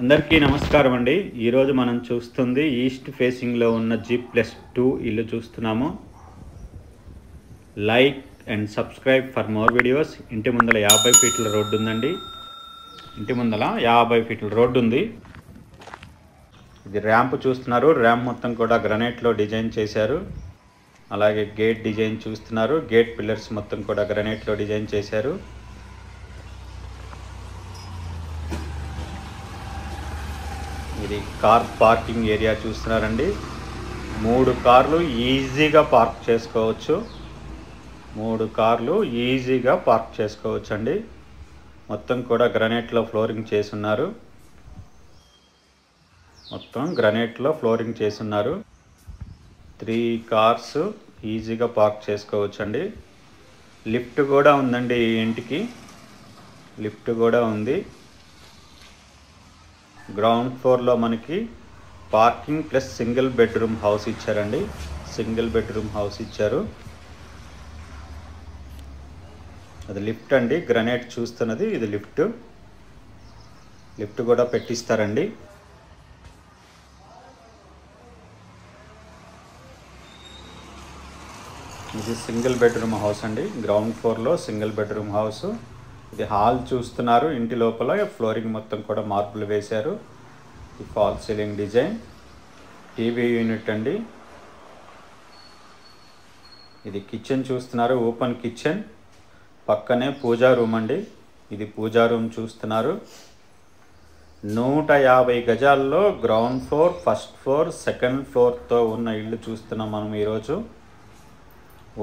అందరికీ నమస్కారం అండి. ఈరోజు మనం చూస్తుంది ఈస్ట్ ఫేసింగ్లో ఉన్న G+2 ఇల్లు చూస్తున్నాము. Like and subscribe for more videos. ఇంటి ముందల 50 ఫీట్ల రోడ్డు ఉందండి. ఇంటి ముందల 50 ఫీట్ల రోడ్డు ఉంది. ఇది ర్యాంప్ చూస్తున్నారు. ర్యాంప్ మొత్తం కూడా గ్రనైట్లో డిజైన్ చేశారు. అలాగే గేట్ డిజైన్ చూస్తున్నారు. గేట్ పిల్లర్స్ మొత్తం కూడా గ్రనైట్లో డిజైన్ చేశారు. ఇది కార్ పార్కింగ్ ఏరియా చూస్తున్నారండి. 3 కార్లు ఈజీగా పార్క్ చేసుకోవచ్చు. 3 కార్లు ఈజీగా పార్క్ చేసుకోవచ్చు అండి. మొత్తం కూడా గ్రనైట్లో ఫ్లోరింగ్ చేసున్నారు. మొత్తం గ్రనైట్లో ఫ్లోరింగ్ చేసున్నారు. 3 కార్స్ ఈజీగా పార్క్ చేసుకోవచ్చు అండి. లిఫ్ట్ కూడా ఉందండి. ఈ ఇంటికి లిఫ్ట్ కూడా ఉంది. గ్రౌండ్ ఫ్లోర్లో మనకి parking plus single bedroom house ఇచ్చారండి. సింగిల్ బెడ్రూమ్ హౌస్ ఇచ్చారు. అది లిఫ్ట్ అండి. గ్రనైట్ చూస్తున్నది ఇది లిఫ్ట్. లిఫ్ట్ కూడా పెట్టిస్తారండి. ఇది సింగిల్ బెడ్రూమ్ హౌస్ అండి. గ్రౌండ్ ఫ్లోర్లో సింగిల్ బెడ్రూమ్ హౌస్. ఇది హాల్ చూస్తున్నారు. ఇంటి లోపల ఫ్లోరింగ్ మొత్తం కూడా మార్బుల్ వేశారు. ఈ fall ceiling design. TV unit అండి. ఇది కిచెన్ చూస్తున్నారు. Open kitchen. పక్కనే పూజా రూమ్ అండి. ఇది పూజా రూమ్ చూస్తున్నారు. 150 గజాల్లో ground floor, first floor, second ఫ్లోర్తో ఉన్న ఇల్లు చూస్తున్నాం మనం ఈరోజు.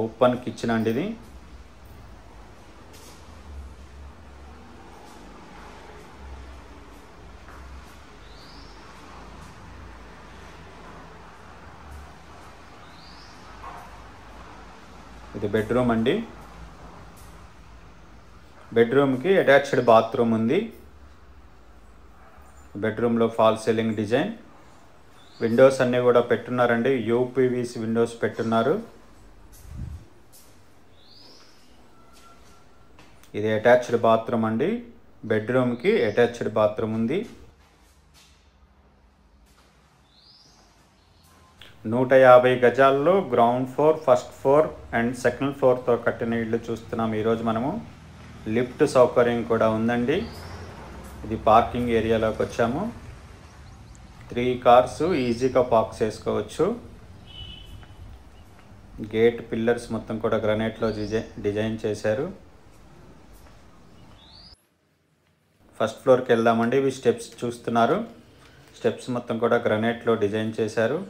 ఓపెన్ కిచెన్ అండి ఇది. ఇది బెడ్రూమ్ అండి. బెడ్రూమ్కి అటాచ్డ్ బాత్రూమ్ ఉంది. బెడ్రూమ్లో ఫాల్ సీలింగ్ డిజైన్. విండోస్ అన్నీ కూడా పెట్టున్నారండి. యూపీవీసీ విండోస్ పెట్టున్నారు. ఇది అటాచ్డ్ బాత్రూమ్ అండి. బెడ్రూమ్కి అటాచ్డ్ బాత్రూమ్ ఉంది. 150 గజాల్లో ground floor, first floor and second ఫ్లోర్తో కట్టిన ఇల్లు చూస్తున్నాం ఈరోజు మనము. లిఫ్ట్ సౌకర్యం కూడా ఉందండి. ఇది పార్కింగ్ ఏరియాలోకి వచ్చాము. 3 కార్స్ ఈజీగా పార్క్ చేసుకోవచ్చు. గేట్ పిల్లర్స్ మొత్తం కూడా గ్రనైట్లో డిజైన్ చేశారు. ఫస్ట్ ఫ్లోర్కి వెళ్దామండి. ఇవి స్టెప్స్ చూస్తున్నారు. స్టెప్స్ మొత్తం కూడా గ్రనైట్లో డిజైన్ చేశారు.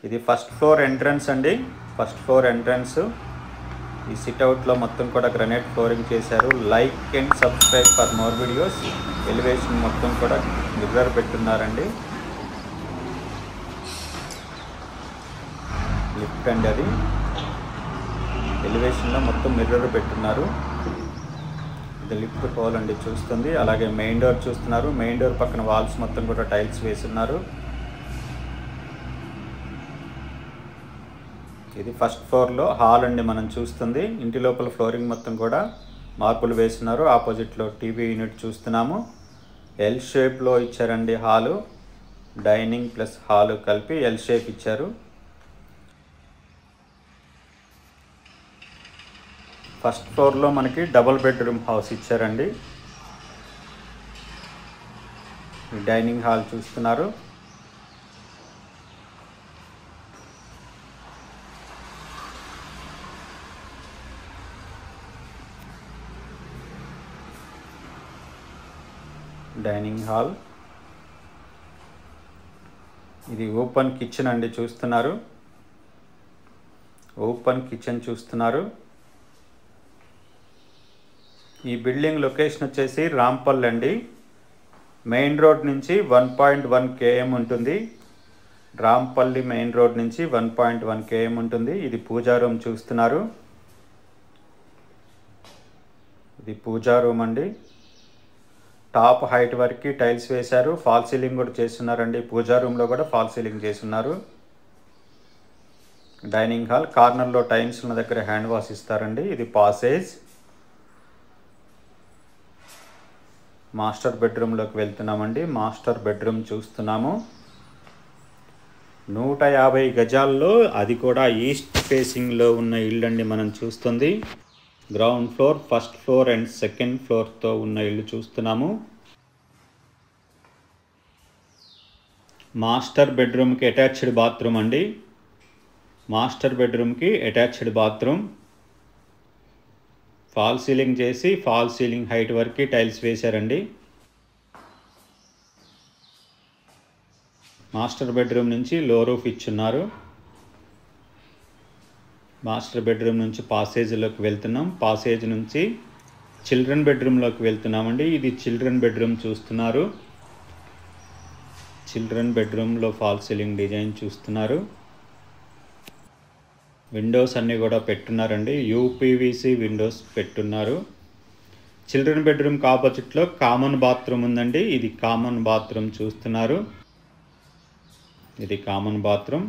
ఇది ఫస్ట్ ఫ్లోర్ ఎంట్రన్స్ అండి. First floor entrance. ఈ సిట్అవుట్లో మొత్తం కూడా గ్రనైట్ ఫ్లోరింగ్ చేశారు. Like and subscribe for more videos. Elevation మొత్తం కూడా మిర్రర్ పెట్టున్నారండి. లిఫ్ట్ అండి అది. ఎలివేషన్లో మొత్తం మిర్రర్ పెట్టున్నారు. ఇది లిఫ్ట్ హోల్ అండి చూస్తుంది. అలాగే మెయిన్ డోర్ చూస్తున్నారు. మెయిన్ డోర్ పక్కన వాల్స్ మొత్తం కూడా టైల్స్ వేస్తున్నారు. ఇది ఫస్ట్ ఫ్లోర్లో హాల్ అండి మనం చూస్తుంది. ఇంటి లోపల ఫ్లోరింగ్ మొత్తం కూడా మార్పులు వేస్తున్నారు. ఆపోజిట్లో టీవీ యూనిట్ చూస్తున్నాము. ఎల్ షేప్లో ఇచ్చారండి హాలు. డైనింగ్ ప్లస్ హాలు కలిపి ఎల్ షేప్ ఇచ్చారు. ఫస్ట్ ఫ్లోర్లో మనకి డబుల్ బెడ్రూమ్ హౌస్ ఇచ్చారండి. డైనింగ్ హాల్ చూస్తున్నారు. Dining hall. ఇది ఓపెన్ కిచెన్ అండి చూస్తున్నారు. ఓపెన్ కిచెన్ చూస్తున్నారు. ఈ బిల్డింగ్ లొకేషన్ వచ్చేసి రాంపల్లి అండి. మెయిన్ రోడ్ నుంచి 1.1 km ఉంటుంది. రాంపల్లి మెయిన్ రోడ్ నుంచి 1.1 km ఉంటుంది. ఇది పూజా రూమ్ చూస్తున్నారు. ఇది పూజా రూమ్ అండి. టాప్ హైట్ వరకు టైల్స్ వేశారు. ఫాల్ సీలింగ్ కూడా చేస్తున్నారండి. పూజా రూమ్లో కూడా ఫాల్ సీలింగ్ చేస్తున్నారు. Dining hall. కార్నర్లో టైల్స్ ఉన్న దగ్గర హ్యాండ్ వాష్ ఇస్తారండి. ఇది పాసేజ్. మాస్టర్ బెడ్రూమ్లోకి వెళ్తున్నామండి. మాస్టర్ బెడ్రూమ్ చూస్తున్నాము. 150 గజాల్లో, అది కూడా ఈస్ట్ ఫేసింగ్లో ఉన్న ఇల్లు అండి మనం చూస్తుంది. Ground floor, first floor and second ఫ్లోర్తో ఉన్న ఇల్లు చూస్తున్నాము. మాస్టర్ బెడ్రూమ్కి అటాచ్డ్ బాత్రూమ్ అండి. మాస్టర్ బెడ్రూమ్కి అటాచ్డ్ బాత్రూమ్. ఫాల్ సీలింగ్ చేసి ఫాల్ సీలింగ్ హైట్ వరకు టైల్స్ వేశారండి. మాస్టర్ బెడ్రూమ్ నుంచి లో రూఫ్ ఇచ్చున్నారు. మాస్టర్ బెడ్రూమ్ నుంచి పాసేజ్లోకి వెళ్తున్నాం. పాసేజ్ నుంచి చిల్డ్రన్ బెడ్రూమ్లోకి వెళ్తున్నామండి. ఇది చిల్డ్రన్ బెడ్రూమ్ చూస్తున్నారు. చిల్డ్రన్ బెడ్రూమ్లో ఫాల్ సీలింగ్ డిజైన్ చూస్తున్నారు. విండోస్ అన్నీ కూడా పెట్టున్నారండి. యూపీవీసీ విండోస్ పెట్టున్నారు. చిల్డ్రన్ బెడ్రూమ్కి ఆపోజిట్లో కామన్ బాత్రూమ్ ఉందండి. ఇది కామన్ బాత్రూమ్ చూస్తున్నారు. ఇది common bathroom.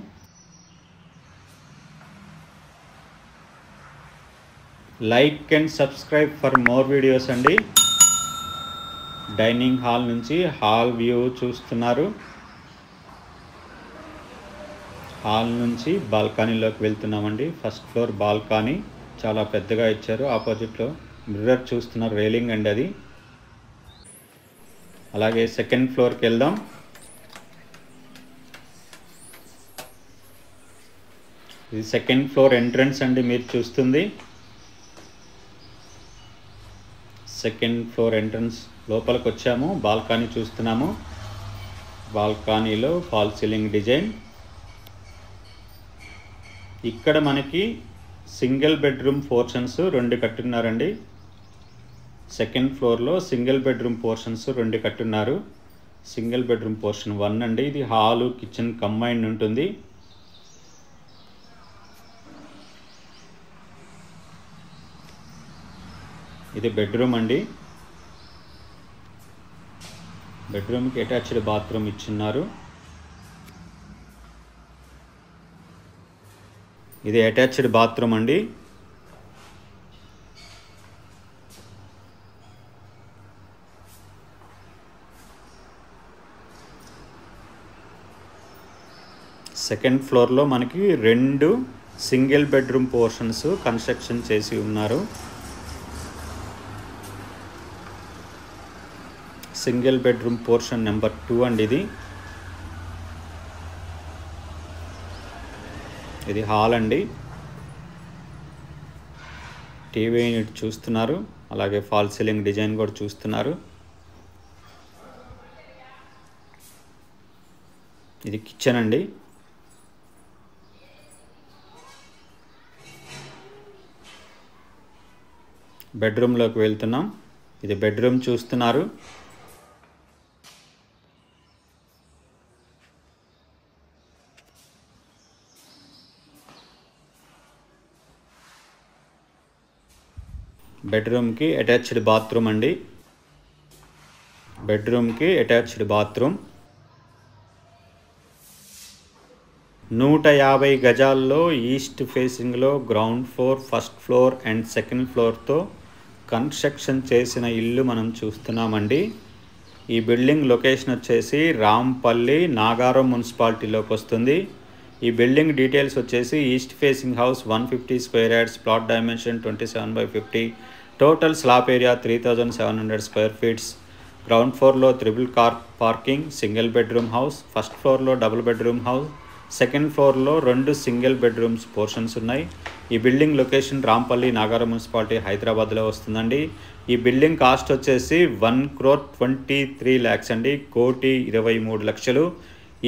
Like and subscribe for more videos అండి. డైనింగ్ హాల్ నుంచి హాల్ వ్యూ చూస్తున్నారు. హాల్ నుంచి బాల్కనీలోకి వెళ్తున్నామండి. ఫస్ట్ ఫ్లోర్ బాల్కనీ చాలా పెద్దగా ఇచ్చారు. ఆపోజిట్లో మిర్రర్ చూస్తున్నారు, రైలింగ్ అండి అది. అలాగే సెకండ్ ఫ్లోర్కి వెళ్దాం. ఇది సెకండ్ ఫ్లోర్ ఎంట్రన్స్ అండి మీరు చూస్తుంది. సెకండ్ ఫ్లోర్ ఎంట్రన్స్ లోపలికి వచ్చాము. బాల్కనీ చూస్తున్నాము. బాల్కనీలో ఫాల్ సీలింగ్ డిజైన్. ఇక్కడ మనకి సింగిల్ బెడ్రూమ్ పోర్షన్స్ 2 కట్టున్నారండి. సెకండ్ ఫ్లోర్లో సింగిల్ బెడ్రూమ్ పోర్షన్స్ 2 కట్టున్నారు. సింగిల్ బెడ్రూమ్ పోర్షన్ 1 అండి. ఇది హాలు కిచెన్ కంబైన్డ్ ఉంటుంది. ఇది బెడ్రూమ్ అండి. బెడ్రూమ్కి అటాచ్డ్ బాత్రూమ్ ఇచ్చున్నారు. ఇది అటాచ్డ్ బాత్రూమ్ అండి. సెకండ్ ఫ్లోర్లో మనకి 2 సింగిల్ బెడ్రూమ్ పోర్షన్స్ కన్స్ట్రక్షన్ చేసి ఉన్నారు. సింగిల్ బెడ్రూమ్ పోర్షన్ నెంబర్ 2 అండి ఇది. ఇది హాల్ అండి. టీవీ యూనిట్ చూస్తున్నారు. అలాగే ఫాల్ సీలింగ్ డిజైన్ కూడా చూస్తున్నారు. ఇది కిచెన్ అండి. బెడ్రూమ్లోకి వెళ్తున్నాం. ఇది బెడ్రూమ్ చూస్తున్నారు. బెడ్రూమ్కి అటాచ్డ్ బాత్రూమ్ అండి. బెడ్రూమ్కి అటాచ్డ్ బాత్రూమ్. 150 గజాల్లో ఈస్ట్ ఫేసింగ్లో ground floor, first floor and second ఫ్లోర్తో కన్స్ట్రక్షన్ చేసిన ఇల్లు మనం చూస్తున్నామండి. ఈ బిల్డింగ్ లొకేషన్ వచ్చేసి రాంపల్లి, నాగారం మున్సిపాలిటీలోకి వస్తుంది. ఈ బిల్డింగ్ డీటెయిల్స్ వచ్చేసి east facing house 150 square yards, plot dimension 27/50, total slab area 3700 square feets. Ground ఫ్లోర్లో triple car parking, single bedroom house. First ఫ్లోర్లో డబుల్ బెడ్రూమ్ హౌస్. సెకండ్ ఫ్లోర్లో 2 సింగిల్ బెడ్రూమ్స్ పోర్షన్స్ ఉన్నాయి. ఈ building location Rampalli, Nagaram municipality, హైదరాబాద్లో వస్తుందండి. ఈ building cost వచ్చేసి 1,23 lakhs అండి. 1,23,00,000.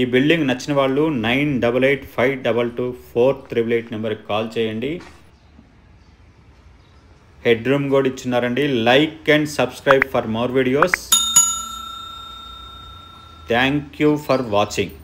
ఈ బిల్డింగ్ నచ్చిన వాళ్ళు 9885224888 నెంబర్కి కాల్ చేయండి. హెడ్ రూమ్ కూడా ఇచ్చున్నారండి. Like and subscribe for more videos. Thank you for watching.